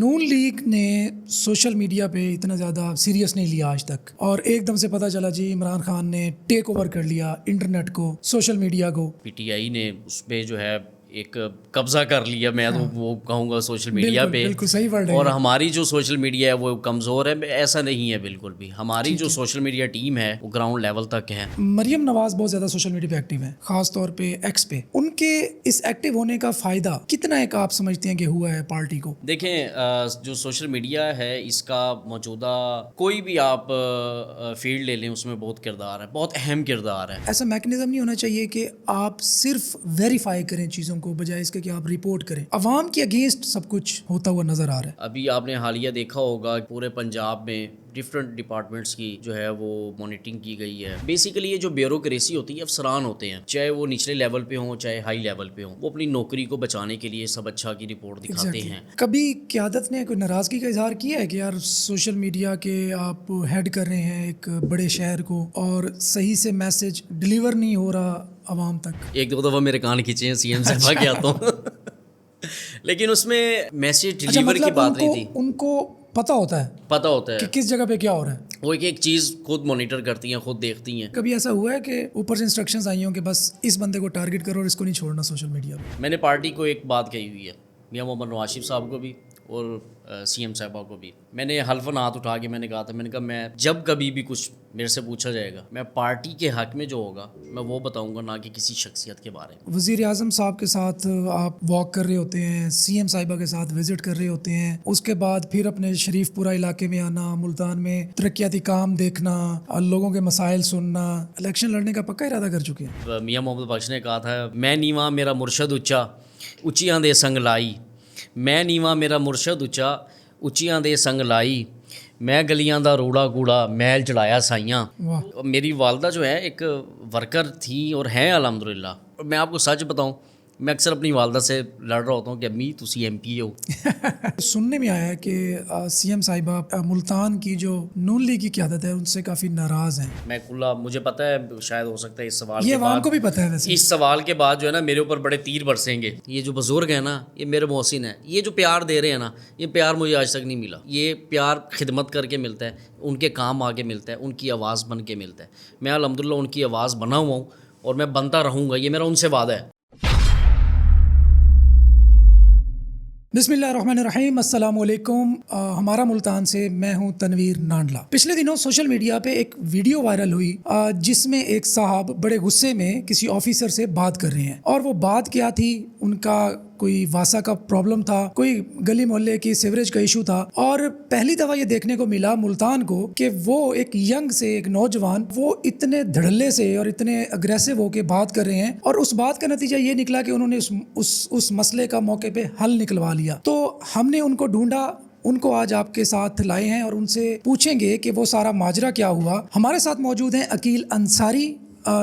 نون league نے social media پہ اتنا زیادہ سیریس نہیں لیا آج تک، اور ایک دم سے پتہ چلا جی عمران خان نے ٹیک اوور کر لیا انٹرنیٹ کو، سوشل میڈیا کو. پی ٹی آئی نے اس پہ جو ہے ایک قبضہ کر لیا، میں تو وہ کہوں گا سوشل میڈیا پہ. بالکل صحیح ورڈ ہے. اور ہماری جو سوشل میڈیا ہے وہ کمزور ہے، ایسا نہیں ہے بالکل بھی. ہماری جو سوشل میڈیا ٹیم ہے وہ گراؤنڈ لیول تک ہے. مریم نواز بہت زیادہ سوشل میڈیا پہ ایکٹیو ہیں، خاص طور پہ ایکس پہ. ان کے اس ایکٹیو ہونے کا فائدہ کتنا ایک آپ سمجھتے ہیں کہ ہوا ہے پارٹی کو؟ دیکھیں جو سوشل میڈیا ہے اس کا موجودہ کوئی بھی آپ فیلڈ لے لیں اس میں بہت کردار ہے، بہت اہم کردار ہے. ایسا میکنزم نہیں ہونا چاہیے کہ آپ صرف ویریفائی کریں چیزوں کو بجائے اس کے کہ آپ رپورٹ کریں. عوام کے اگینسٹ سب کچھ ہوتا ہوا نظر آ رہا ہے. ابھی آپ نے حالیہ دیکھا ہوگا پورے پنجاب میں ڈفرینٹ ڈپارٹمنٹس کی جو ہے وہ مانیٹرنگ کی گئی ہے. بیسیکلی یہ جو بیوروکریسی ہوتی ہے، افسران ہوتے ہیں، چاہے وہ نچلے لیول پہ ہوں چاہے ہائی لیول پہ ہوں، وہ اپنی نوکری کو بچانے کے لیے سب اچھا کی رپورٹ دکھاتے ہیں. کبھی قیادت نے کوئی ناراضگی کا اظہار کیا ہے کہ یار سوشل میڈیا کے آپ ہیڈ کر رہے ہیں ایک بڑے شہر کو اور صحیح سے میسج ڈلیور نہیں ہو رہا عوام تک؟ ایک دو دفعہ میرے کان کھینچے ہیں سی ایم صاحب کے ہاتھوں لیکن اس میں میسج ڈلیور کی بات نہیں تھی. ان کو پتہ ہوتا ہے کہ کس جگہ پہ کیا ہو رہا ہے. وہ ایک چیز خود مانیٹر کرتی ہیں، خود دیکھتی ہیں. کبھی ایسا ہوا ہے کہ اوپر سے انسٹرکشنز آئی ہوں کہ بس اس بندے کو ٹارگٹ کرو اور اس کو نہیں چھوڑنا سوشل میڈیا پہ؟ میں نے پارٹی کو ایک بات کہی ہوئی ہے، میاں محمد نواز شریف صاحب کو بھی اور سی ایم صاحبہ کو بھی. میں نے حلفاً ہاتھ اٹھا کے میں نے کہا تھا، میں نے کہا میں جب کبھی بھی کچھ میرے سے پوچھا جائے گا میں پارٹی کے حق میں جو ہوگا میں وہ بتاؤں گا، نہ کہ کسی شخصیت کے بارے میں. وزیر اعظم صاحب کے ساتھ آپ واک کر رہے ہوتے ہیں، سی ایم صاحبہ کے ساتھ وزٹ کر رہے ہوتے ہیں، اس کے بعد پھر اپنے شریف پورہ علاقے میں آنا، ملتان میں ترقیاتی کام دیکھنا، لوگوں کے مسائل سننا، الیکشن لڑنے کا پکا ارادہ کر چکے ہیں. میاں محمد بخش نے کہا تھا، میں نیواں میرا مرشد اچا اچیاں دے سنگ لائی، میں نیواں میرا مرشد اچا اچیاں دے سنگ لائی، میں گلیاں دا روڑا کوڑا میل چڑھایا سائیاں. میری والدہ جو ہے ایک ورکر تھیں اور ہیں الحمدللہ. میں آپ کو سچ بتاؤں، میں اکثر اپنی والدہ سے لڑ رہا ہوتا ہوں کہ امی تسی ایم پی ہو. سننے میں آیا ہے کہ سی ایم صاحبہ ملتان کی جو نون لیگ کی قیادت ہے ان سے کافی ناراض ہیں. میں کلا مجھے پتہ ہے، شاید ہو سکتا ہے اس سوال یہ کے عوام بعد کو بھی پتہ ہے ویسے اس سوال کے بعد جو ہے نا میرے اوپر بڑے تیر برسیں گے. یہ جو بزرگ ہیں نا، یہ میرے محسن ہیں، یہ جو پیار دے رہے ہیں نا، یہ پیار مجھے آج تک نہیں ملا. یہ پیار خدمت کر کے ملتا ہے، ان کے کام آ کے ملتا ہے، ان کی آواز بن کے ملتا ہے. میں الحمدللہ ان کی آواز بنا ہوا ہوں اور میں بنتا رہوں گا، یہ میرا ان سے وعدہ ہے. بسم اللہ الرحمن الرحیم. السلام علیکم. ہمارا ملتان سے میں ہوں تنویر نانڈلا. پچھلے دنوں سوشل میڈیا پہ ایک ویڈیو وائرل ہوئی جس میں ایک صاحب بڑے غصے میں کسی آفیسر سے بات کر رہے ہیں، اور وہ بات کیا تھی، ان کا کوئی واسا کا پرابلم تھا، کوئی گلی محلے کی سیوریج کا ایشو تھا. اور پہلی دفعہ یہ دیکھنے کو ملا ملتان کو کہ وہ ایک ینگ سے ایک نوجوان وہ اتنے دھڑلے سے اور اتنے اگریسو ہو کے بات کر رہے ہیں، اور اس بات کا نتیجہ یہ نکلا کہ انہوں نے اس مسئلے کا موقع پہ حل نکلوا لیا. تو ہم نے ان کو ڈھونڈا، ان کو آج آپ کے ساتھ لائے ہیں اور ان سے پوچھیں گے کہ وہ سارا ماجرا کیا ہوا. ہمارے ساتھ موجود ہیں عقیل انصاری،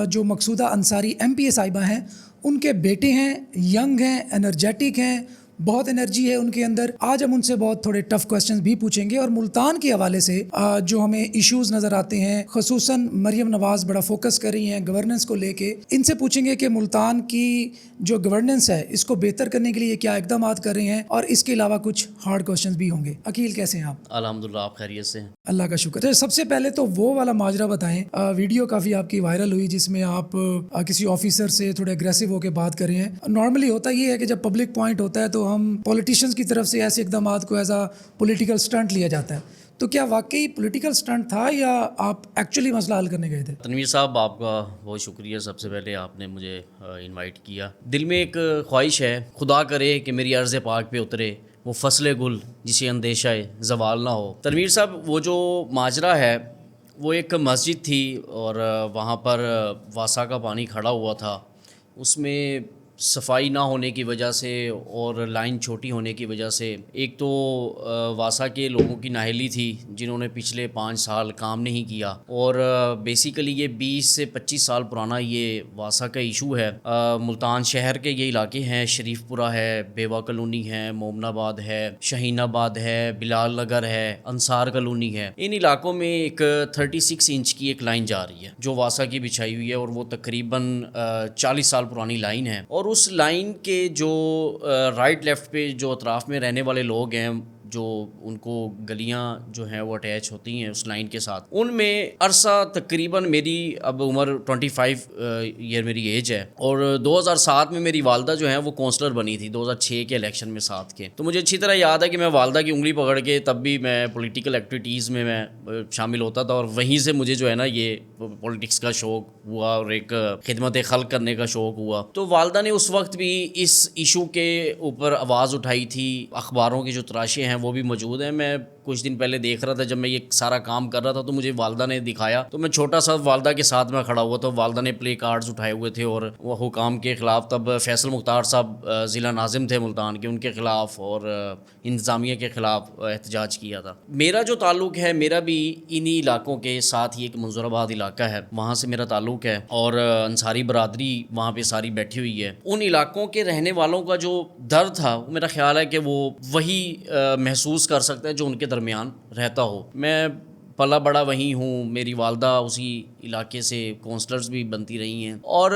جو مقصودہ انصاری ایم پی اے صاحبہ ہیں. ان کے بیٹے ہیں، ینگ ہیں، انرجیٹک ہیں، بہت انرجی ہے ان کے اندر. آج ہم ان سے بہت تھوڑے ٹف کوسچنز بھی پوچھیں گے، اور ملتان کے حوالے سے جو ہمیں ایشوز نظر آتے ہیں، خصوصاً مریم نواز بڑا فوکس کر رہی ہیں گورننس کو لے کے، ان سے پوچھیں گے کہ ملتان کی جو گورننس ہے اس کو بہتر کرنے کے لیے کیا اقدامات کر رہے ہیں، اور اس کے علاوہ کچھ ہارڈ کوسچنز بھی ہوں گے. عقیل کیسے ہیں آپ؟ الحمدللہ، آپ خیریت سے ہیں؟ اللہ کا شکر ہے. سب سے پہلے تو وہ والا ماجرا بتائیں، ویڈیو کافی آپ کی وائرل ہوئی جس میں آپ کسی آفیسر سے تھوڑے اگریسو ہو کے بات کر رہے ہیں. نارملی ہوتا یہ ہے کہ جب پبلک پوائنٹ ہوتا ہے تو ہم پولیٹیشنز کی طرف سے ایسے اقدامات کو ایز اے پولیٹیکل سٹنٹ لیا جاتا ہے. تو کیا واقعی پولیٹیکل سٹنٹ تھا یا آپ ایکچولی مسئلہ حل کرنے گئے تھے؟ تنویر صاحب، آپ کا بہت شکریہ. سب سے پہلے آپ نے مجھے انوائٹ کیا. دل میں ایک خواہش ہے، خدا کرے کہ میری عرض پاک پہ اترے وہ فصل گل جسے اندیشہ زوال نہ ہو. تنویر صاحب، وہ جو ماجرا ہے وہ ایک مسجد تھی اور وہاں پر واسا کا پانی کھڑا ہوا تھا. اس میں صفائی نہ ہونے کی وجہ سے اور لائن چھوٹی ہونے کی وجہ سے، ایک تو واسا کے لوگوں کی نااہلی تھی جنہوں نے پچھلے 5 سال کام نہیں کیا، اور بیسیکلی یہ 20 سے 25 سال پرانا یہ واسا کا ایشو ہے. ملتان شہر کے یہ علاقے ہیں، شریف پورہ ہے، بیوہ کالونی ہے، مومن آباد ہے، شہین آباد ہے، بلال نگر ہے، انصار کالونی ہے. ان علاقوں میں ایک 36 انچ کی ایک لائن جا رہی ہے جو واسا کی بچھائی ہوئی ہے، اور وہ تقریباً 40 سال پرانی لائن ہے. اور اس لائن کے جو رائٹ لیفٹ پہ جو اطراف میں رہنے والے لوگ ہیں جو ان کو گلیاں جو ہیں وہ اٹیچ ہوتی ہیں اس لائن کے ساتھ، ان میں عرصہ تقریباً میری اب عمر 25 ایئر میری ایج ہے، اور 2007 میں میری والدہ جو ہیں وہ کونسلر بنی تھی 2006 کے الیکشن میں ساتھ کے. تو مجھے اچھی طرح یاد ہے کہ میں والدہ کی انگلی پکڑ کے تب بھی میں پولیٹیکل ایکٹیویٹیز میں شامل ہوتا تھا، اور وہیں سے مجھے جو ہے نا یہ پولیٹکس کا شوق ہوا اور ایک خدمت خلق کرنے کا شوق ہوا. تو والدہ نے اس وقت بھی اس ایشو کے اوپر آواز اٹھائی تھی. اخباروں کی جو تراشے ہیں وہ بھی موجود ہیں. میں کچھ دن پہلے دیکھ رہا تھا جب میں یہ سارا کام کر رہا تھا تو مجھے والدہ نے دکھایا، تو میں چھوٹا سا والدہ کے ساتھ میں کھڑا ہوا تھا. والدہ نے پلے کارڈز اٹھائے ہوئے تھے اور وہ حکام کے خلاف، تب فیصل مختار صاحب ضلع ناظم تھے ملتان کے، ان کے خلاف اور انتظامیہ کے خلاف احتجاج کیا تھا. میرا جو تعلق ہے میرا بھی انہی علاقوں کے ساتھ ہی ایک منظور آباد علاقہ ہے، وہاں سے میرا تعلق ہے، اور انصاری برادری وہاں پہ ساری بیٹھی ہوئی ہے. ان علاقوں کے رہنے والوں کا جو درد تھا میرا خیال ہے کہ وہ وہی محسوس کر سکتا ہے جو ان کے درمیان رہتا ہو. میں پلا بڑا وہیں ہوں، میری والدہ اسی علاقے سے کونسلرز بھی بنتی رہی ہیں. اور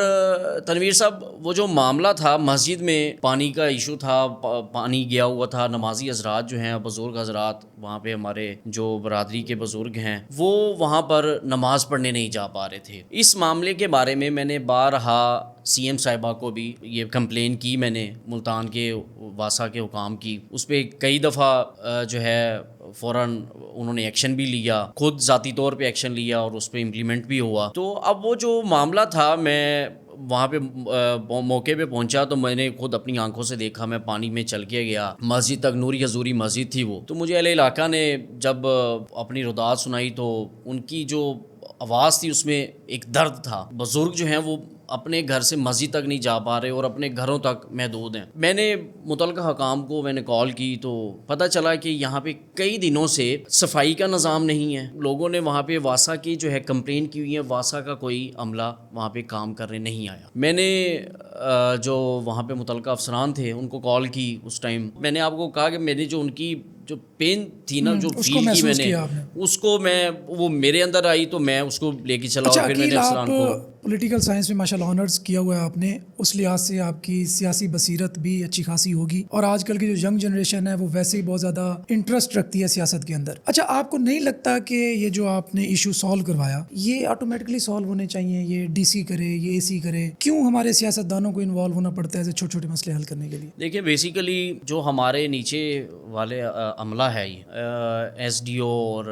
تنویر صاحب وہ جو معاملہ تھا مسجد میں پانی کا ایشو تھا، پانی گیا ہوا تھا، نمازی حضرات جو ہیں بزرگ حضرات وہاں پہ ہمارے جو برادری کے بزرگ ہیں وہ وہاں پر نماز پڑھنے نہیں جا پا رہے تھے. اس معاملے کے بارے میں میں نے بارہا سی ایم صاحبہ کو بھی یہ کمپلین کی، میں نے ملتان کے واسا کے حکام کی. اس پہ کئی دفعہ جو ہے فوراً انہوں نے ایکشن بھی لیا، خود ذاتی طور پہ ایکشن لیا اور اس پہ امپلیمنٹ بھی ہوا. تو اب وہ جو معاملہ تھا میں وہاں پہ موقع پہ پہنچا تو میں نے خود اپنی آنکھوں سے دیکھا. میں پانی میں چل کے گیا مسجد تک، نوری حضوری مسجد تھی وہ. تو مجھے اہل علاقہ نے جب اپنی رداد سنائی تو ان کی جو آواز تھی اس میں ایک درد تھا. بزرگ جو ہیں وہ اپنے گھر سے مسجد تک نہیں جا پا رہے اور اپنے گھروں تک محدود ہیں. میں نے متعلقہ حکام کو میں نے کال کی تو پتہ چلا کہ یہاں پہ کئی دنوں سے صفائی کا نظام نہیں ہے. لوگوں نے وہاں پہ واسا کی جو ہے کمپلین کی ہوئی ہے، واسا کا کوئی عملہ وہاں پہ کام کرنے نہیں آیا. میں نے جو وہاں پہ متعلقہ افسران تھے ان کو کال کی. اس ٹائم میں نے آپ کو کہا کہ میں نے جو ان کی جو پین تھی نا جو فیل کی میں نے اس کو وہ میرے اندر آئی تو میں اس کو لے کے چلا. اور پھر میں نے افسران کو پولیٹیکل سائنس میں ماشاء اللہ آنرز کیا ہوا ہے آپ نے، اس لحاظ سے آپ کی سیاسی بصیرت بھی اچھی خاصی ہوگی، اور آج کل کی جو ینگ جنریشن ہے وہ ویسے ہی بہت زیادہ انٹرسٹ رکھتی ہے سیاست کے اندر. اچھا آپ کو نہیں لگتا کہ یہ جو آپ نے ایشو سالو کروایا یہ آٹومیٹکلی سالو ہونے چاہیے، یہ ڈی سی کرے یہ اے سی کرے، کیوں ہمارے سیاستدانوں کو انوالو ہونا پڑتا ہے ایسے چھوٹے چھوٹے مسئلے حل کرنے کے لیے؟ دیکھیں بیسیکلی جو ہمارے نیچے والے عملہ ہے ایس ڈی او اور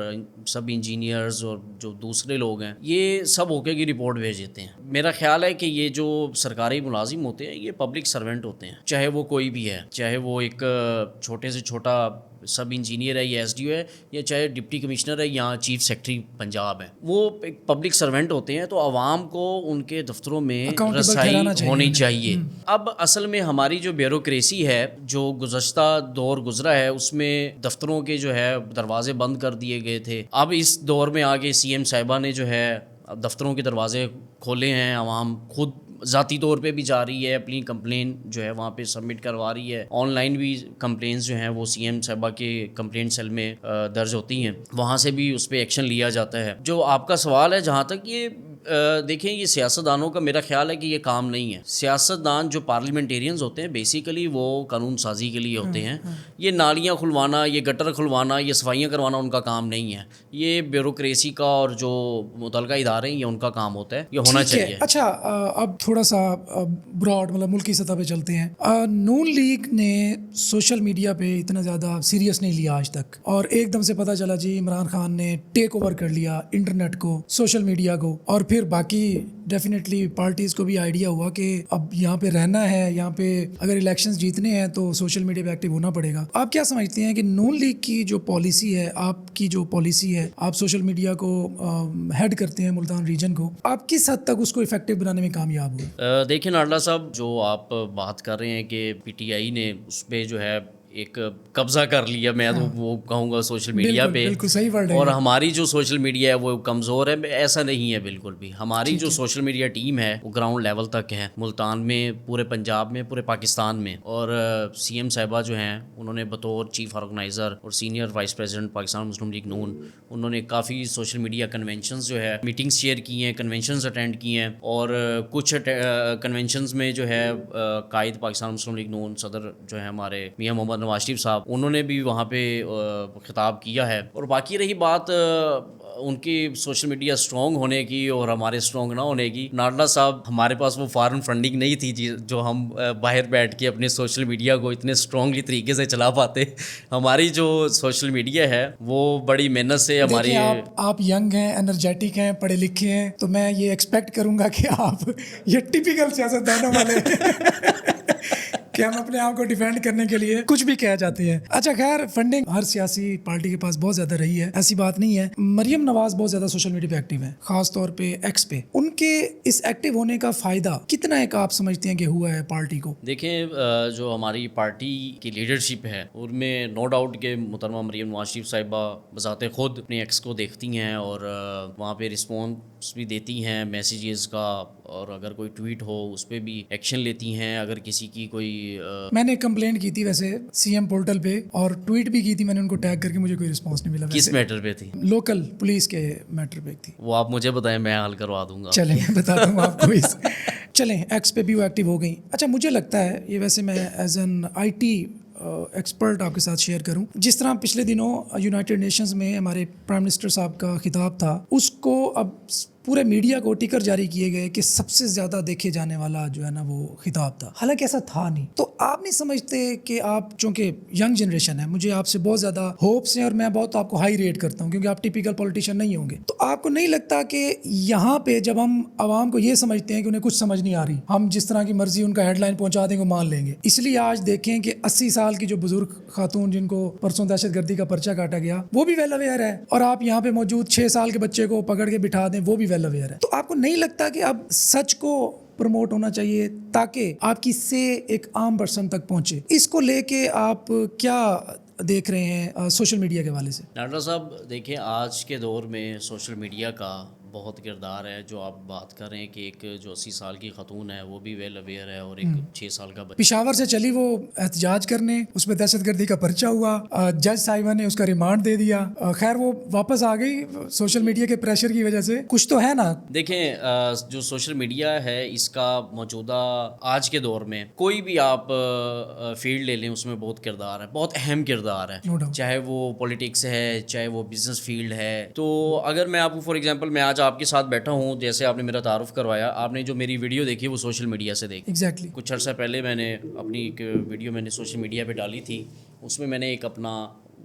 سب انجینئرز اور جو دوسرے لوگ ہیں یہ سب اوکے کی رپورٹ بھیج دیتے ہیں. میرا خیال ہے کہ یہ جو سرکاری ملازم ہوتے ہیں یہ پبلک سرونٹ ہوتے ہیں، چاہے وہ کوئی بھی ہے، چاہے وہ ایک چھوٹے سے چھوٹا سب انجینئر ہے یا ایس ڈی او ہے، یا چاہے ڈپٹی کمشنر ہے یا چیف سیکرٹری پنجاب ہے، وہ ایک پبلک سرونٹ ہوتے ہیں. تو عوام کو ان کے دفتروں میں رسائی ہونی چاہیے. اب اصل میں ہماری جو بیوروکریسی ہے جو گزشتہ دور گزرا ہے اس میں دفتروں کے جو ہے دروازے بند کر دیے گئے تھے. اب اس دور میں آگے سی ایم صاحبہ نے جو ہے دفتروں کے دروازے کھولے ہیں، عوام خود ذاتی طور پہ بھی جا رہی ہے، اپنی کمپلین جو ہے وہاں پہ سبمٹ کروا رہی ہے. آن لائن بھی کمپلینس جو ہیں وہ سی ایم صاحبہ کے کمپلین سیل میں درج ہوتی ہیں، وہاں سے بھی اس پہ ایکشن لیا جاتا ہے. جو آپ کا سوال ہے جہاں تک یہ دیکھیں یہ سیاستدانوں کا میرا خیال ہے کہ یہ کام نہیں ہے. سیاستدان جو پارلیمنٹیرینز ہوتے ہیں بیسیکلی وہ قانون سازی کے لیے ہوتے ہیں. یہ نالیاں کھلوانا، یہ گٹر کھلوانا، یہ صفائیاں کروانا ان کا کام نہیں ہے. یہ بیوروکریسی کا اور جو متعلقہ ادارے ہیں یہ ان کا کام ہوتا ہے، یہ ہونا چاہیے. اچھا اب تھوڑا سا براڈ مطلب ملکی سطح پہ چلتے ہیں. نون لیگ نے سوشل میڈیا پہ اتنا زیادہ سیریس نہیں لیا آج تک، اور ایک دم سے پتہ چلا جی عمران خان نے ٹیک اوور کر لیا انٹرنیٹ کو، سوشل میڈیا کو، اور پھر باقی ڈیفینیٹلی پارٹیز کو بھی آئیڈیا ہوا کہ اب یہاں پہ رہنا ہے، یہاں پہ اگر الیکشنز جیتنے ہیں تو سوشل میڈیا پہ ایکٹیو ہونا پڑے گا. آپ کیا سمجھتے ہیں کہ نون لیگ کی جو پالیسی ہے، آپ کی جو پالیسی ہے، آپ سوشل میڈیا کو ہیڈ کرتے ہیں ملتان ریجن کو، آپ کس حد تک اس کو افیکٹو بنانے میں کامیاب ہوئے؟ دیکھیں ناڈلا صاحب جو آپ بات کر رہے ہیں کہ پی ٹی آئی نے اس پہ جو ہے ایک قبضہ کر لیا، میں تو وہ کہوں گا سوشل میڈیا پہ، اور ہماری جو سوشل میڈیا ہے وہ کمزور ہے. ایسا نہیں ہے بالکل بھی. ہماری جو سوشل میڈیا ٹیم ہے وہ گراؤنڈ لیول تک ہے، ملتان میں، پورے پنجاب میں، پورے پاکستان میں. اور سی ایم صاحبہ جو ہیں انہوں نے بطور چیف آرگنائزر اور سینئر وائس پریزیڈنٹ پاکستان مسلم لیگ نون، انہوں نے کافی سوشل میڈیا کنونشنز جو ہے میٹنگز چیئر کی ہیں، کنونشنز اٹینڈ کی ہیں، اور کچھ کنونشنز میں جو ہے قائد پاکستان مسلم لیگ نون صدر جو ہے ہمارے میاں محمد نواز شریف صاحب, انہوں نے بھی وہاں پہ خطاب کیا ہے. اور باقی رہی بات ان کی سوشل میڈیا اسٹرانگ ہونے کی اور ہمارے اسٹرانگ نہ ہونے کی, ناڈلا صاحب ہمارے پاس وہ فارن فنڈنگ نہیں تھی جو ہم باہر بیٹھ کے اپنے سوشل میڈیا کو اتنے اسٹرانگلی طریقے سے چلا پاتے. ہماری جو سوشل میڈیا ہے وہ بڑی محنت سے ہماری. دیکھیں آپ ینگ ہیں, انرجیٹک ہیں, پڑھے لکھے ہیں, تو میں یہ ایکسپیکٹ کروں گا کہ آپ یہ ٹپیکل سیاستدانوں والے کہ ہم اپنے آپ کو ڈیفینڈ کرنے کے لیے کچھ بھی کہہ جاتے ہیں. اچھا خیر, فنڈنگ ہر سیاسی پارٹی کے پاس بہت زیادہ رہی ہے, ایسی بات نہیں ہے. مریم نواز بہت زیادہ سوشل میڈیا پہ ایکٹیو ہیں, خاص طور پہ ایکس پہ. ان کے اس ایکٹیو ہونے کا فائدہ کتنا ایک آپ سمجھتے ہیں کہ ہوا ہے پارٹی کو؟ دیکھیں جو ہماری پارٹی کی لیڈرشپ ہے ان میں نو ڈاؤٹ کہ محترمہ مریم نواز شریف صاحبہ بذات خود اپنے ایکس کو دیکھتی ہیں اور وہاں پہ رسپانس بھی دیتی ہیں میسیجز کا, اور اگر کوئی ٹویٹ ہو اس پہ بھی ایکشن لیتی ہیں. اگر کسی کی کوئی میں نے کمپلینٹ کی تھی ویسے سی ایم پورٹل پہ, اور ٹویٹ بھی کی تھی میں نے ان کو ٹیگ کر کے, مجھے کوئی رسپانس نہیں ملا. کس میٹر پہ تھی؟ لوکل پولیس کے میٹر پہ تھی. وہ آپ مجھے بتائیں, میں حل کروا دوں گا. چلیں بتاتا ہوں آپ کو. چلیں ایکس پہ بھی وہ ایکٹیو ہو گئی. اچھا مجھے لگتا ہے یہ, ویسے میں as an I T expert آپ کے ساتھ شیئر کروں, جس طرح پچھلے دنوں یونائٹڈ نیشنز میں ہمارے پرائم منسٹر صاحب کا خطاب تھا, اس کو اب پورے میڈیا کو ٹکر جاری کیے گئے کہ سب سے زیادہ دیکھے جانے والا جو ہے نا وہ خطاب تھا, حالانکہ ایسا تھا نہیں. تو آپ نہیں سمجھتے کہ آپ, چونکہ ینگ جنریشن ہے, مجھے آپ سے بہت زیادہ ہوپس ہیں اور میں بہت آپ کو ہائی ریٹ کرتا ہوں کیونکہ آپ ٹیپیکل پولیٹیشین نہیں ہوں گے, تو آپ کو نہیں لگتا کہ یہاں پہ جب ہم عوام کو یہ سمجھتے ہیں کہ انہیں کچھ سمجھ نہیں آ رہی, ہم جس طرح کی مرضی ان کا ہیڈ لائن پہنچا دیں گے مان لیں گے. اس لیے آج دیکھیں کہ 80 سال کی جو بزرگ خاتون جن کو پرسوں دہشت گردی کا پرچہ کاٹا گیا وہ بھی ویل اویئر ہے, اور آپ یہاں پہ موجود 6 سال کے بچے کو پکڑ کے بٹھا دیں وہ بھی ویل اویئر ہے. تو آپ کو نہیں لگتا کہ اب سچ کو پروموٹ ہونا چاہیے تاکہ آپ کی سے ایک عام پرسن تک پہنچے؟ اس کو لے کے آپ کیا دیکھ رہے ہیں سوشل میڈیا کے حوالے سے؟ ناڈلا صاحب دیکھیں, آج کے دور میں سوشل میڈیا کا بہت کردار ہے. جو آپ بات کر رہے ہیں کہ ایک جو 80 سال کی خاتون ہے وہ بھی ویل اویئر ہے, اور ایک 6 سال کا بچہ پشاور سے چلی وہ احتجاج کرنے, اس پہ دہشت گردی کا پرچہ ہوا, جج صاحبہ نے اس کا ریمانڈ دے دیا, خیر وہ واپس آ گئی سوشل میڈیا کے پریشر کی وجہ سے. کچھ تو ہے نا. دیکھیں جو سوشل میڈیا ہے اس کا موجودہ آج کے دور میں کوئی بھی آپ فیلڈ لے لیں اس میں بہت کردار ہے, بہت اہم کردار ہے, چاہے وہ پولیٹکس ہے چاہے وہ بزنس فیلڈ ہے. تو اگر میں آپ کو فار ایگزامپل, میں آج آپ کے ساتھ بیٹھا ہوں, جیسے آپ نے میرا تعارف کروایا, آپ نے جو میری ویڈیو دیکھی وہ سوشل میڈیا سے دیکھی. ایگزیکٹلی. کچھ عرصہ پہلے میں نے اپنی ایک ویڈیو میں نے سوشل میڈیا پہ ڈالی تھی, اس میں نے ایک اپنا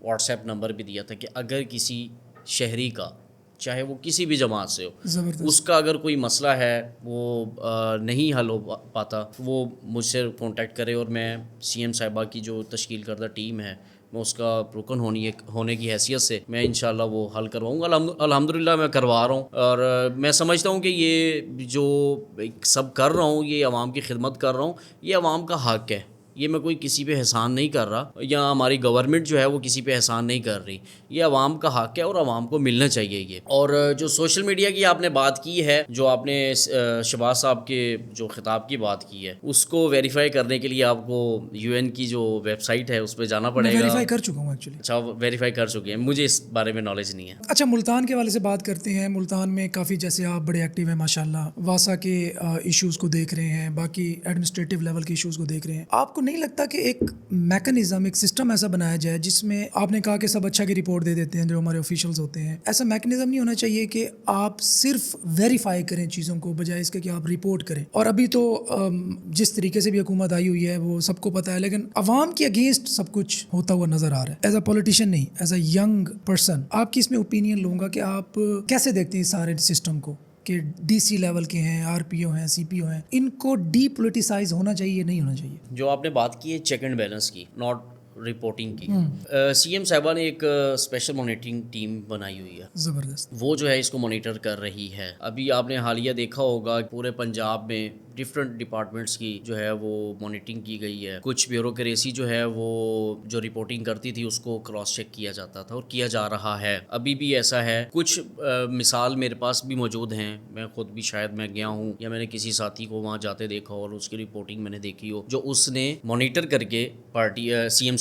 واٹس ایپ نمبر بھی دیا تھا کہ اگر کسی شہری کا, چاہے وہ کسی بھی جماعت سے ہو, اس کا اگر کوئی مسئلہ ہے وہ نہیں حل ہو پاتا, وہ مجھ سے کانٹیکٹ کرے, اور میں سی ایم صاحبہ کی جو تشکیل کردہ ٹیم ہے میں اس کا رکن ہونے کی حیثیت سے میں انشاءاللہ وہ حل کرواؤں گا. الحمدللہ میں کروا رہا ہوں, اور میں سمجھتا ہوں کہ یہ جو سب کر رہا ہوں یہ عوام کی خدمت کر رہا ہوں, یہ عوام کا حق ہے. یہ میں کوئی کسی پہ احسان نہیں کر رہا, یا ہماری گورنمنٹ جو ہے وہ کسی پہ احسان نہیں کر رہی, یہ عوام کا حق ہے اور عوام کو ملنا چاہیے یہ. اور جو سوشل میڈیا کی آپ نے بات کی ہے, جو آپ نے شہباز صاحب کے جو خطاب کی بات کی ہے, اس کو ویریفائی کرنے کے لیے آپ کو یو این کی جو ویب سائٹ ہے اس پہ جانا پڑے گا. ویریفائی کر چکا ہوں ایکچولی. اچھا ویریفائی کر چکے ہیں, مجھے اس بارے میں نالج نہیں ہے. اچھا ملتان کے حوالے سے بات کرتے ہیں. ملتان میں کافی, جیسے آپ بڑے ایکٹیو ہیں ماشاءاللہ, واسا کے ایشوز کو دیکھ رہے ہیں, باقی ایڈمنسٹریٹو لیول کے ایشوز کو دیکھ رہے ہیں. آپ کو نہیں لگتا کہ ایک میکنزم, ایک سسٹم ایسا بنایا جائے جس میں, آپ نے کہا کہ سب اچھا کی رپورٹ دے دیتے ہیں جو ہمارے آفیشلز ہوتے ہیں, ایسا میکنزم نہیں ہونا چاہیے کہ آپ صرف ویریفائی کریں چیزوں کو بجائے اس کے کہ آپ رپورٹ کریں؟ اور ابھی تو جس طریقے سے بھی حکومت آئی ہوئی ہے وہ سب کو پتہ ہے, لیکن عوام کے اگینسٹ سب کچھ ہوتا ہوا نظر آ رہا ہے. ایز اے پولیٹیشین نہیں, ایز اے ینگ پرسن, آپ کی اس میں اوپینین لوں گا کہ آپ کیسے دیکھتے ہیں اس سارے سسٹم کو, کہ ڈی سی لیول کے ہیں, آر پی او ہیں, سی پی او ہیں, ان کو ڈی پولیٹیسائز ہونا چاہیے نہیں ہونا چاہیے؟ جو آپ نے بات کی ہے چیک اینڈ بیلنس کی, ناٹ رپورٹنگ کی, سی ایم صاحبہ نے ایک اسپیشل مانیٹرنگ ٹیم بنائی ہوئی ہے, زبردست. وہ جو ہے اس کو مانیٹر کر رہی ہے. ابھی آپ نے حالیہ دیکھا ہوگا پورے پنجاب میں ڈفرینٹ ڈپارٹمنٹس کی جو ہے وہ مانیٹرنگ کی گئی ہے. کچھ بیوروکریسی جو ہے وہ جو رپورٹنگ کرتی تھی اس کو کراس چیک کیا جاتا تھا اور کیا جا رہا ہے, ابھی بھی ایسا ہے. کچھ مثال میرے پاس بھی موجود ہیں, میں خود بھی شاید میں گیا ہوں یا میں نے کسی ساتھی کو وہاں جاتے دیکھا اور اس کی رپورٹنگ میں نے دیکھی ہو, جو اس نے مانیٹر کر کے party C M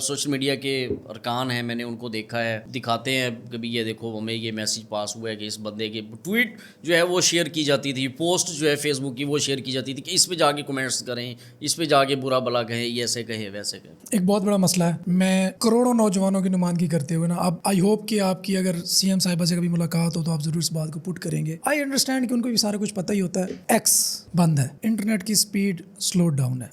social media کے ارکان ہیں، میں نے ان کو دیکھا ہے، دکھاتے ہیں کبھی یہ دیکھو ہمیں یہ میسیج پاس ہوا ہے کہ اس بندے کے ٹویٹ جو ہے وہ شیئر کی جاتی تھی، پوسٹ جو ہے فیس بک کی وہ شیئر کی جاتی تھی کہ اس پہ جا کے کمنٹس کریں، اس پہ جا کے برا بلا کہیں، یہ ایسے کہیں ویسے کہیں. ایک بہت بڑا مسئلہ ہے. میں کروڑوں نوجوانوں کی نمائندگی کرتے ہوئے نا اب آئی ہوپ کہ آپ کی اگر سی ایم صاحبہ سے کبھی ملاقات ہو تو آپ ضرور اس بات کو پٹ کریں گے. آئی انڈرسٹینڈ کہ ان کو بھی سارا کچھ پتہ ہی ہوتا ہے. ایکس بند ہے, انٹرنیٹ کی سپیڈ سلو ڈاؤن ہے,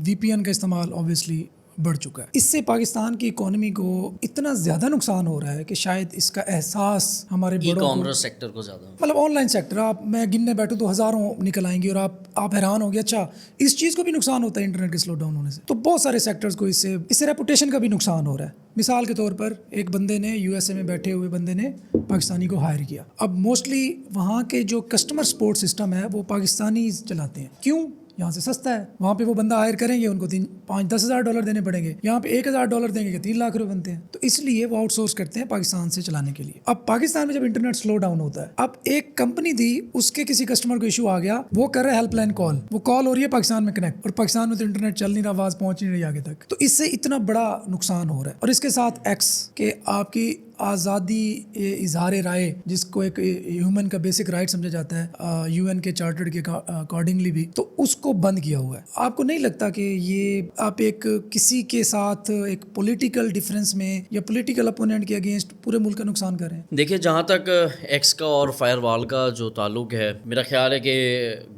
وی پی این کا استعمال اوبیسلی بڑھ چکا ہے. اس سے پاکستان کی اکانومی کو اتنا زیادہ نقصان ہو رہا ہے کہ شاید اس کا احساس ہمارے ای بڑوں کو, کامرس سیکٹر کو زیادہ, مطلب آن لائن سیکٹر, آپ میں گننے بیٹھوں تو ہزاروں نکل آئیں گی اور آپ حیران ہوں گے اچھا اس چیز کو بھی نقصان ہوتا ہے انٹرنیٹ کے سلو ڈاؤن ہونے سے. تو بہت سارے سیکٹرز کو اس سے ریپوٹیشن کا بھی نقصان ہو رہا ہے. مثال کے طور پر ایک بندے نے یو ایس اے میں بیٹھے ہوئے بندے نے پاکستانی کو ہائر کیا. اب موسٹلی وہاں کے جو کسٹمر سپورٹ سسٹم ہے وہ پاکستانی چلاتے ہیں. کیوں؟ یہاں سے سستا ہے. وہاں پہ وہ بندہ ہائر کریں گے ان کو 5-10 ہزار ڈالر دینے پڑیں گے, یہاں پہ 1,000 ڈالر دیں گے کہ 3 لاکھ روپے بنتے ہیں. تو اس لیے وہ آؤٹ سورس کرتے ہیں پاکستان سے چلانے کے لیے. اب پاکستان میں جب انٹرنیٹ سلو ڈاؤن ہوتا ہے, اب ایک کمپنی تھی اس کے کسی کسٹمر کو ایشو آ گیا, وہ کر رہا ہے ہیلپ لائن کال, وہ کال ہو رہی ہے پاکستان میں کنیکٹ, اور پاکستان میں تو انٹرنیٹ چل نہیں رہا, آواز پہنچ نہیں رہی آگے تک. تو اس سے اتنا بڑا نقصان ہو رہا ہے. اور اس کے ساتھ ایکس کہ آپ کی آزادی اظہار رائے, جس کو ایک ہیومن کا بیسک رائٹ سمجھا جاتا ہے یو این کے چارٹر کے اکارڈنگلی بھی, تو اس کو بند کیا ہوا ہے. آپ کو نہیں لگتا کہ یہ آپ ایک کسی کے ساتھ ایک پولیٹیکل ڈفرینس میں یا پولیٹیکل اپوننٹ کے اگینسٹ پورے ملک کا نقصان کر رہے ہیں؟ دیکھیں جہاں تک ایکس کا اور فائر وال کا جو تعلق ہے, میرا خیال ہے کہ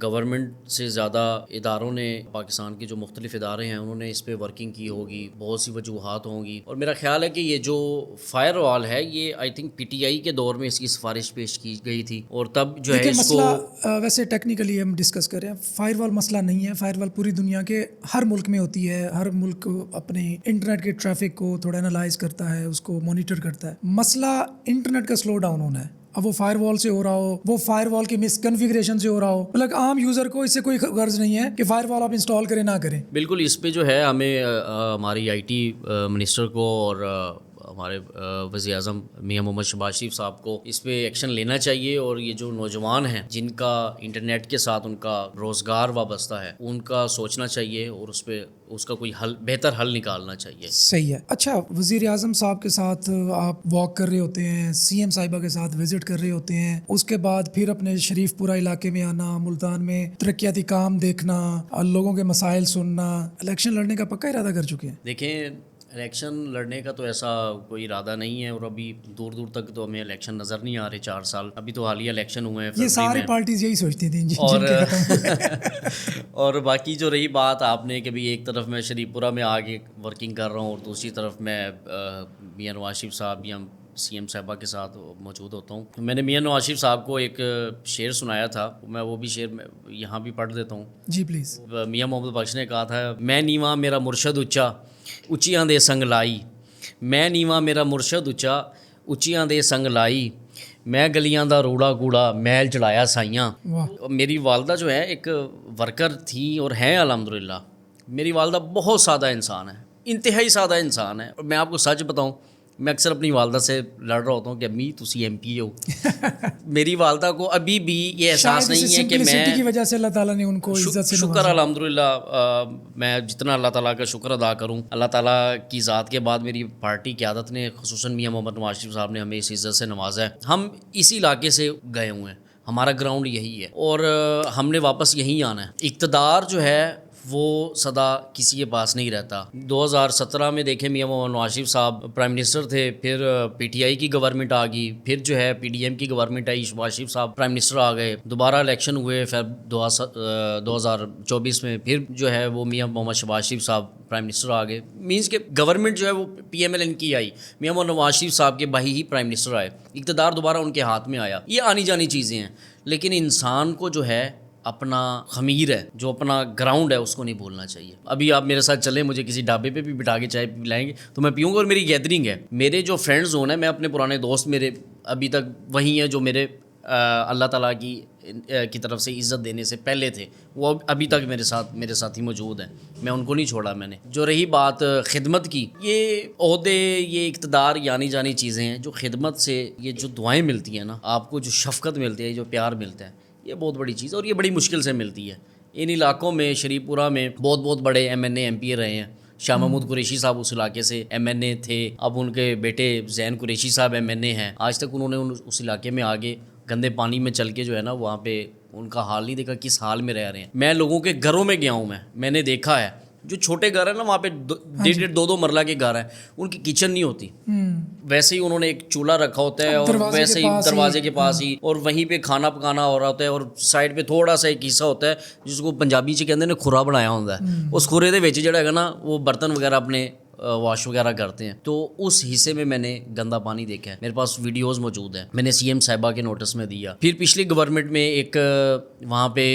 گورنمنٹ سے زیادہ اداروں نے, پاکستان کے جو مختلف ادارے ہیں انہوں نے اس پہ ورکنگ کی ہوگی, بہت سی وجوہات ہوں گی. اور میرا خیال ہے کہ یہ جو فائر وال ہے یہ I think P T I کے دور میں اس کی سفارش پیش کی گئی تھی, اور تب جو ہے اس مسئلہ ویسے ٹیکنیکلی ہم ڈسکس کریں, فائر وال مسئلہ نہیں ہے. فائر وال پوری دنیا کے ہر ملک میں ہوتی ہے. ہر ملک اپنے انٹرنیٹ کے ٹریفک کو تھوڑا انالائز کرتا ہے, اس کو مانیٹر کرتا ہے. مسئلہ انٹرنیٹ کا سلو ڈاؤن ہونا ہے. اب وہ فائر وال سے ہو رہا ہو, وہ فائر وال کی مس کنفیگریشن سے ہو رہا ہو, مطلب عام یوزر کو اس سے کوئی غرض نہیں ہے کہ فائر وال آپ انسٹال کریں نہ کریں. بالکل اس پہ جو ہے ہمیں ہماری آئی ٹی منسٹر کو اور ہمارے وزیر اعظم میاں محمد شہباز شریف صاحب کو اس پہ ایکشن لینا چاہیے. اور یہ جو نوجوان ہیں جن کا انٹرنیٹ کے ساتھ ان کا روزگار وابستہ ہے, ان کا سوچنا چاہیے اور اس پہ اس کا کوئی بہتر حل نکالنا چاہیے. صحیح ہے. اچھا, وزیر اعظم صاحب کے ساتھ آپ واک کر رہے ہوتے ہیں, سی ایم صاحبہ کے ساتھ وزٹ کر رہے ہوتے ہیں, اس کے بعد پھر اپنے شریف پورہ علاقے میں آنا, ملتان میں ترقیاتی کام دیکھنا, لوگوں کے مسائل سننا, الیکشن لڑنے کا پکا ارادہ کر چکے ہیں؟ دیکھیں الیکشن لڑنے کا تو ایسا کوئی ارادہ نہیں ہے, اور ابھی دور دور تک تو ہمیں الیکشن نظر نہیں آ رہے. 4 سال ابھی تو حالیہ الیکشن ہوئے ہیں, یہ ساری پارٹیز یہی سوچتی تھیں اور باقی جو رہی بات آپ نے کہ بھی ایک طرف میں شریف پورہ میں آگے ورکنگ کر رہا ہوں اور دوسری طرف میں میاں نواز شریف صاحب یا سی ایم صاحبہ کے ساتھ موجود ہوتا ہوں. میں نے میاں نواز شریف صاحب کو ایک شعر سنایا تھا, میں وہ بھی شعر یہاں بھی پڑھ دیتا ہوں. جی پلیز. میاں محمد بخش نے کہا تھا, میں نیواں میرا مرشد اچا اچیاں دے سنگ لائی, میں نیواں میرا مرشد اچا اچیاں دے سنگ لائی, میں گلیاں دا روڑا کوڑا میل چڑھایا سائیاں. میری والدہ جو ہے ایک ورکر تھیں اور ہیں الحمدللہ. میری والدہ بہت سادہ انسان ہے, انتہائی سادہ انسان ہے. اور میں آپ کو سچ بتاؤں, میں اکثر اپنی والدہ سے لڑ رہا ہوتا ہوں کہ امی تسی ایم پی ہو. میری والدہ کو ابھی بھی یہ احساس نہیں ہے کہ میں, کی وجہ سے اللہ تعالیٰ نے ان کو عزت سے شکر الحمدللہ, میں جتنا اللہ تعالیٰ کا شکر ادا کروں, اللہ تعالیٰ کی ذات کے بعد میری پارٹی قیادت نے, خصوصاً میاں محمد نواز شریف صاحب نے ہمیں اس عزت سے نوازا ہے. ہم اسی علاقے سے گئے ہوئے ہیں, ہمارا گراؤنڈ یہی ہے اور ہم نے واپس یہیں آنا ہے. اقتدار جو ہے وہ صدا کسی کے پاس نہیں رہتا. 2017 میں دیکھیں میاں محمد نواز شریف صاحب پرائم منسٹر تھے, پھر پی ٹی آئی کی گورنمنٹ آ گئی, پھر جو ہے پی ڈی ایم کی گورنمنٹ آئی, شہباز شریف صاحب پرائم منسٹر آ گئے, دوبارہ الیکشن ہوئے فیب 2024 میں, پھر جو ہے وہ میاں محمد شہباز شریف صاحب پرائم منسٹر آ گئے. مینس کہ گورنمنٹ جو ہے وہ پی ایم ایل این کی آئی, میاں محمد نواز شریف صاحب کے بھائی ہی پرائم منسٹر آئے, اقتدار دوبارہ ان کے ہاتھ میں آیا. یہ آنی جانی چیزیں ہیں, لیکن انسان کو جو ہے اپنا خمیر ہے, جو اپنا گراؤنڈ ہے, اس کو نہیں بھولنا چاہیے. ابھی آپ میرے ساتھ چلیں, مجھے کسی ڈھابے پہ بھی بٹھا کے چائے پلائیں گے تو میں پیوں گا, اور میری گیدرنگ ہے. میرے جو فرینڈ زون ہے, میں اپنے پرانے دوست میرے ابھی تک وہی ہیں جو میرے اللہ تعالیٰ کی طرف سے عزت دینے سے پہلے تھے, وہ ابھی تک میرے ساتھ ہی موجود ہیں. میں ان کو نہیں چھوڑا میں نے. جو رہی بات خدمت کی, یہ عہدے, یہ اقتدار یعنی جانی چیزیں ہیں, جو خدمت سے یہ جو دعائیں ملتی ہیں نا آپ کو, جو شفقت ملتی ہے, جو پیار ملتا ہے, یہ بہت بڑی چیز ہے, اور یہ بڑی مشکل سے ملتی ہے. ان علاقوں میں شریف پورہ میں بہت بڑے M N A M P رہے ہیں, شاہ محمود قریشی صاحب اس علاقے سے MNA تھے, اب ان کے بیٹے زین قریشی صاحب MNA ہیں. آج تک انہوں نے اس علاقے میں آگے گندے پانی میں چل کے جو ہے نا وہاں پہ ان کا حال نہیں دیکھا کس حال میں رہ رہے ہیں. میں لوگوں کے گھروں میں گیا ہوں, میں نے دیکھا ہے جو چھوٹے گھر ہیں نا وہاں پہ 1.5 2 مرلہ کے گھر ہیں, ان کی کچن نہیں ہوتی, ویسے ہی انہوں نے ایک چولہا رکھا ہوتا ہے اور ویسے ہی دروازے کے پاس ہی, اور وہیں پہ کھانا پکانا ہو رہا ہوتا ہے, اور سائڈ پہ تھوڑا سا ایک حصہ ہوتا ہے جس کو پنجابی چ کہتے ہیں کھورا بنایا ہوتا ہے, اس کھورے دے وچ جڑا ہے نا وہ برتن وغیرہ اپنے واش وغیرہ کرتے ہیں. تو اس حصے میں نے گندا پانی دیکھا ہے, میرے پاس ویڈیوز موجود ہیں, میں نے CM صاحبہ کے نوٹس میں دیا. پھر پچھلی گورنمنٹ میں ایک وہاں پہ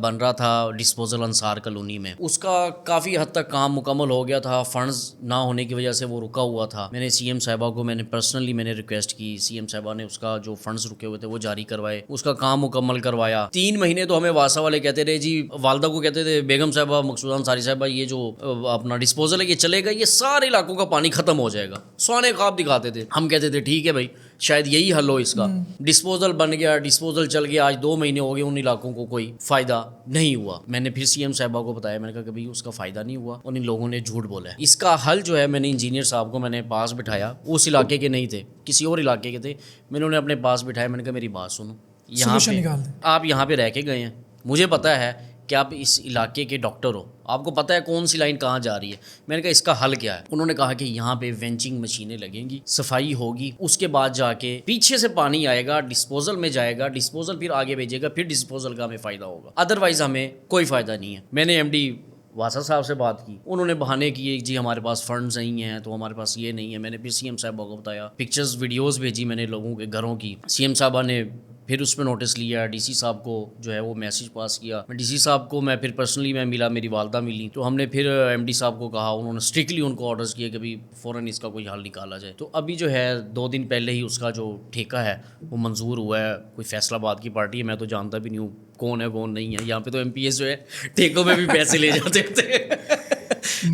بن رہا تھا ڈسپوزل انصار کالونی میں, اس کا کافی حد تک کام مکمل ہو گیا تھا, فنڈز نہ ہونے کی وجہ سے وہ رکا ہوا تھا. میں نے CM صاحبہ کو پرسنلی میں نے ریکویسٹ کی, CM صاحبہ نے اس کا جو فنڈز رکے ہوئے تھے وہ جاری کروائے, اس کا کام مکمل کروایا. 3 مہینے تو ہمیں واسا والے کہتے رہے جی, والدہ کو کہتے تھے بیگم صاحبہ مقصودہ انصاری صاحبہ یہ جو اپنا ڈسپوزل ہے یہ چلے گا, یہ سارے علاقوں کا پانی ختم ہو جائے گا. سونے خواب دکھاتے تھے, ہم کہتے تھے ٹھیک ہے بھائی شاید یہی حل ہو اس کا. ڈسپوزل بن گیا, ڈسپوزل چل گیا, آج 2 مہینے ہو گئے, ان علاقوں کو کوئی فائدہ نہیں ہوا. میں نے پھر CM صاحبہ کو بتایا, میں نے کہا کہ بھائی اس کا فائدہ نہیں ہوا, ان لوگوں نے جھوٹ بولا ہے. اس کا حل جو ہے میں نے انجینئر صاحب کو میں نے پاس بٹھایا, اس علاقے کے نہیں تھے کسی اور علاقے کے تھے, میں نے انہیں اپنے پاس بٹھایا, میں نے کہا میری بات سنو, یہاں پہ آپ یہاں پہ رہ کے گئے ہیں, مجھے پتہ ہے کہ آپ اس علاقے کے ڈاکٹر ہو, آپ کو پتہ ہے کون سی لائن کہاں جا رہی ہے. میں نے کہا اس کا حل کیا ہے. انہوں نے کہا کہ یہاں پہ وینچنگ مشینیں لگیں گی, صفائی ہوگی, اس کے بعد جا کے پیچھے سے پانی آئے گا, ڈسپوزل میں جائے گا, ڈسپوزل پھر آگے بھیجے گا, پھر ڈسپوزل کا ہمیں فائدہ ہوگا, ادروائز ہمیں کوئی فائدہ نہیں ہے. میں نے MD واسا صاحب سے بات کی, انہوں نے بہانے کیے جی ہمارے پاس فنڈز نہیں ہیں تو ہمارے پاس یہ نہیں ہے. میں نے پھر CM صاحبہ کو بتایا, پکچرز ویڈیوز بھیجی میں نے لوگوں کے گھروں کی. CM صاحبہ نے پھر اس پہ نوٹس لیا, DC صاحب کو جو ہے وہ میسیج پاس کیا. DC صاحب کو میں پھر پرسنلی میں ملا, میری والدہ ملی, تو ہم نے پھر MD صاحب کو کہا, انہوں نے اسٹرکٹلی ان کو آرڈرز کیے کہ بھی فوراً اس کا کوئی حل نکالا جائے. تو ابھی جو ہے 2 دن پہلے ہی اس کا جو ٹھیکہ ہے وہ منظور ہوا ہے. کوئی فیصل آباد کی پارٹی ہے, میں تو جانتا بھی نہیں ہوں کون ہے کون نہیں ہے. یہاں پہ تو MPs جو ہے ٹھیکوں میں بھی پیسے لے جاتے تھے.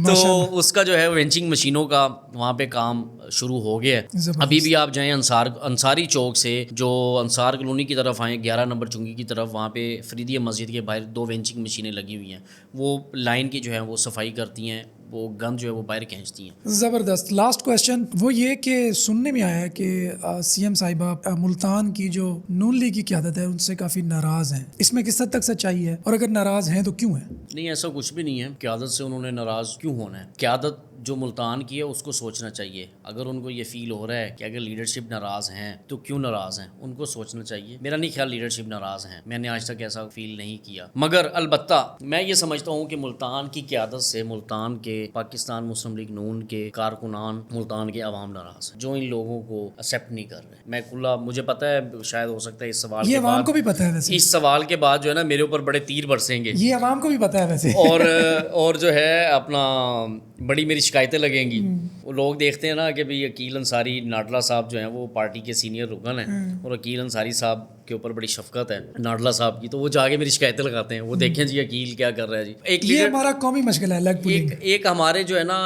تو اس کا جو ہے وینچنگ مشینوں کا وہاں پہ کام شروع ہو گیا ہے. ابھی بھی آپ جائیں انصاری چوک سے جو انصار کالونی کی طرف آئیں 11 نمبر چنگی کی طرف, وہاں پہ فریدیہ مسجد کے باہر 2 وینچنگ مشینیں لگی ہوئی ہیں. وہ لائن کی جو ہے وہ صفائی کرتی ہیں, وہ گند جو ہے وہ باہر کھینچتی ہیں. زبردست. لاسٹ کویشچن وہ یہ کہ سننے میں آیا ہے کہ CM صاحبہ ملتان کی جو نون لیگ کی قیادت ہے ان سے کافی ناراض ہیں, اس میں کس حد تک سچائی ہے, اور اگر ناراض ہیں تو کیوں ہیں؟ نہیں, ایسا کچھ بھی نہیں ہے. قیادت سے انہوں نے ناراض کیوں ہونا ہے؟ قیادت جو ملتان کی ہے اس کو سوچنا چاہیے. اگر ان کو یہ فیل ہو رہا ہے کہ اگر لیڈرشپ ناراض ہیں تو کیوں ناراض ہیں, ان کو سوچنا چاہیے. میرا نہیں خیال لیڈرشپ ناراض ہیں, میں نے آج تک ایسا فیل نہیں کیا. مگر البتہ میں یہ سمجھتا ہوں کہ ملتان کی قیادت سے ملتان کے پاکستان مسلم لیگ نون کے کارکنان, ملتان کے عوام ناراض ہیں, جو ان لوگوں کو ایکسیپٹ نہیں کر رہے. میں کلا مجھے پتہ ہے شاید ہو سکتا ہے اس سوال یہ کے عوام بعد, کو بھی پتہ ہے ویسے, اس سوال کے بعد جو ہے نا میرے اوپر بڑے تیر برسیں گے, یہ عوام کو بھی پتہ ہے ویسے, اور جو ہے اپنا بڑی میری شکایتیں لگیں گی. وہ لوگ دیکھتے ہیں نا کہ بھئی عقیل انصاری ناڈلا صاحب جو ہیں وہ پارٹی کے سینئر رکن ہیں, اور عقیل انصاری صاحب کے اوپر بڑی شفقت ہے ناڈلا صاحب کی, تو وہ جا کے میری شکایتیں لگاتے ہیں. وہ دیکھیں جی عقیل کیا کر رہا ہے جی. ایک یہ ہمارا قومی مشغلہ ہے لیگ پولنگ. ایک ہمارے جو ہے نا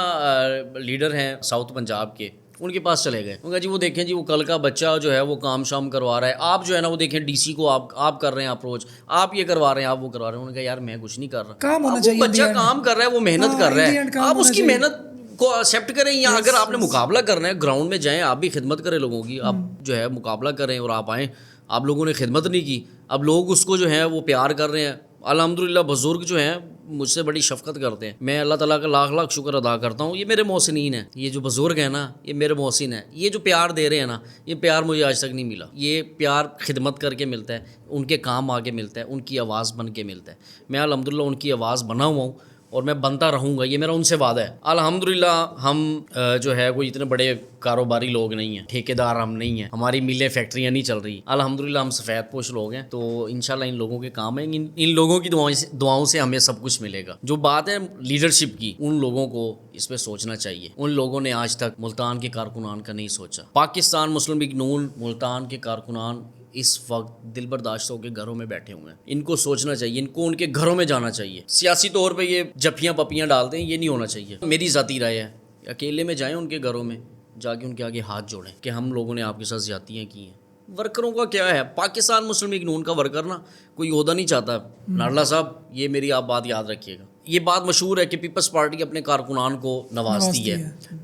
لیڈر ہیں ساؤتھ پنجاب کے, ان کے پاس چلے گئے, انہوں نے کہا جی وہ دیکھیں جی وہ کل کا بچہ جو ہے وہ کام شام کروا رہا ہے, آپ جو ہے نا وہ دیکھیں DC کو آپ کر رہے ہیں اپروچ, آپ یہ کروا رہے ہیں, آپ وہ کروا رہے ہیں. انہوں نے کہا یار میں کچھ نہیں کر رہا, کام ہونا چاہیے, بچہ کام کر رہا ہے, وہ محنت کر رہا ہے, آپ اس کی محنت کو ایکسیپٹ کریں. یا اگر آپ نے مقابلہ کرنا ہے گراؤنڈ میں جائیں, آپ بھی خدمت کریں لوگوں کی, آپ جو ہے مقابلہ کریں اور آپ آئیں. آپ لوگوں نے خدمت نہیں کی, اب لوگ اس کو جو ہے وہ پیار کر رہے ہیں. الحمدللہ بزرگ جو ہیں مجھ سے بڑی شفقت کرتے ہیں, میں اللہ تعالیٰ کا لاکھ لاکھ شکر ادا کرتا ہوں. یہ میرے محسنین ہیں, یہ جو بزرگ ہیں نا یہ میرے محسن ہیں. یہ جو پیار دے رہے ہیں نا, یہ پیار مجھے آج تک نہیں ملا. یہ پیار خدمت کر کے ملتا ہے, ان کے کام آ کے ملتا ہے, ان کی آواز بن کے ملتا ہے. میں الحمدللہ ان کی آواز بنا ہوا ہوں اور میں بنتا رہوں گا, یہ میرا ان سے وعدہ ہے. الحمدللہ ہم جو ہے کوئی اتنے بڑے کاروباری لوگ نہیں ہیں, ٹھیکیدار ہم نہیں ہیں, ہماری میلیں فیکٹریاں نہیں چل رہی. الحمدللہ ہم سفید پوش لوگ ہیں, تو انشاءاللہ ان لوگوں کے کام ہیں, ان لوگوں کی دعاؤں سے ہمیں سب کچھ ملے گا. جو بات ہے لیڈرشپ کی, ان لوگوں کو اس پہ سوچنا چاہیے. ان لوگوں نے آج تک ملتان کے کارکنان کا نہیں سوچا. پاکستان مسلم لیگ نون ملتان کے کارکنان اس وقت دل برداشتوں کے گھروں میں بیٹھے ہوئے ہیں. ان کو سوچنا چاہیے, ان کو ان کے گھروں میں جانا چاہیے. سیاسی طور پہ یہ جپیاں پپیاں ڈالتے ہیں, یہ نہیں ہونا چاہیے. میری ذاتی رائے ہے, اکیلے میں جائیں ان کے گھروں میں, جا کے ان کے آگے ہاتھ جوڑیں کہ ہم لوگوں نے آپ کے ساتھ زیادتیاں کی ہیں, ورکروں کا کیا ہے, پاکستان مسلم لیگ نون کا ورکر نا کوئی عہدہ نہیں چاہتا. ناڈلا صاحب یہ میری آپ بات یاد رکھیے گا, یہ بات مشہور ہے کہ پیپلز پارٹی اپنے کارکنان کو نوازتی ہے,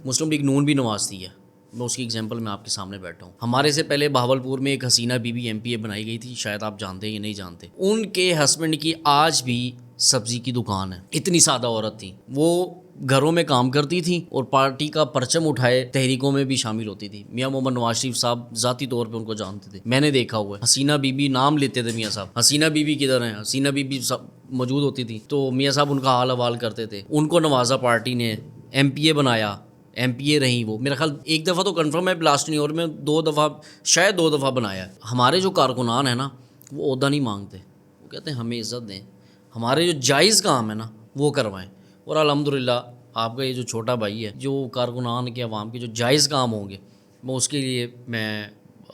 مسلم لیگ نون بھی نوازتی ہے. میں اس کی ایگزامپل میں آپ کے سامنے بیٹھا ہوں. ہمارے سے پہلے بہاولپور میں ایک حسینہ بی بی ایم پی اے بنائی گئی تھی, شاید آپ جانتے ہیں یا نہیں جانتے. ان کے ہسبینڈ کی آج بھی سبزی کی دکان ہے. اتنی سادہ عورت تھی وہ, گھروں میں کام کرتی تھیں اور پارٹی کا پرچم اٹھائے تحریکوں میں بھی شامل ہوتی تھی. میاں محمد نواز شریف صاحب ذاتی طور پہ ان کو جانتے تھے, میں نے دیکھا ہوا ہے. حسینہ بی بی نام لیتے تھے میاں صاحب, حسینہ بی بی کدھر ہیں, حسینہ بی بی موجود ہوتی تھی تو میاں صاحب ان کا حال حوال کرتے تھے. ان کو نوازا پارٹی نے, ایم پی اے بنایا, ایم پی اے رہیں وہ. میرا خیال ایک دفعہ تو کنفرم ہے لاسٹ نہیں, اور میں 2 دفعہ شاید 2 دفعہ بنایا ہے. ہمارے جو کارکنان ہیں نا وہ عہدہ نہیں مانگتے, وہ کہتے ہیں ہمیں عزت دیں, ہمارے جو جائز کام ہے نا وہ کروائیں. اور الحمدللہ آپ کا یہ جو چھوٹا بھائی ہے, جو کارکنان کے عوام کے جو جائز کام ہوں گے میں اس کے لیے میں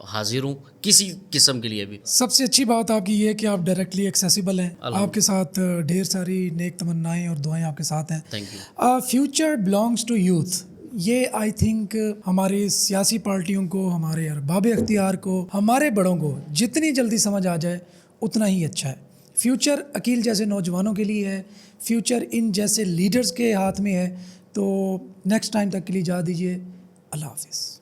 حاضر ہوں, کسی قسم کے لیے بھی. سب سے اچھی بات آپ کی یہ ہے کہ آپ ڈائریکٹلی ایکسیسیبل ہیں, آپ کے ساتھ ڈھیر ساری نیک تمنائیں اور دعائیں آپ کے ساتھ ہیں. Thank you. Future belongs to youth, یہ آئی تھنک ہماری سیاسی پارٹیوں کو, ہمارے ارباب اختیار کو, ہمارے بڑوں کو جتنی جلدی سمجھ آ جائے اتنا ہی اچھا ہے. فیوچر عقیل جیسے نوجوانوں کے لیے ہے, فیوچر ان جیسے لیڈرز کے ہاتھ میں ہے. تو نیکسٹ ٹائم تک کے لیے اجازت دیجیے, اللہ حافظ.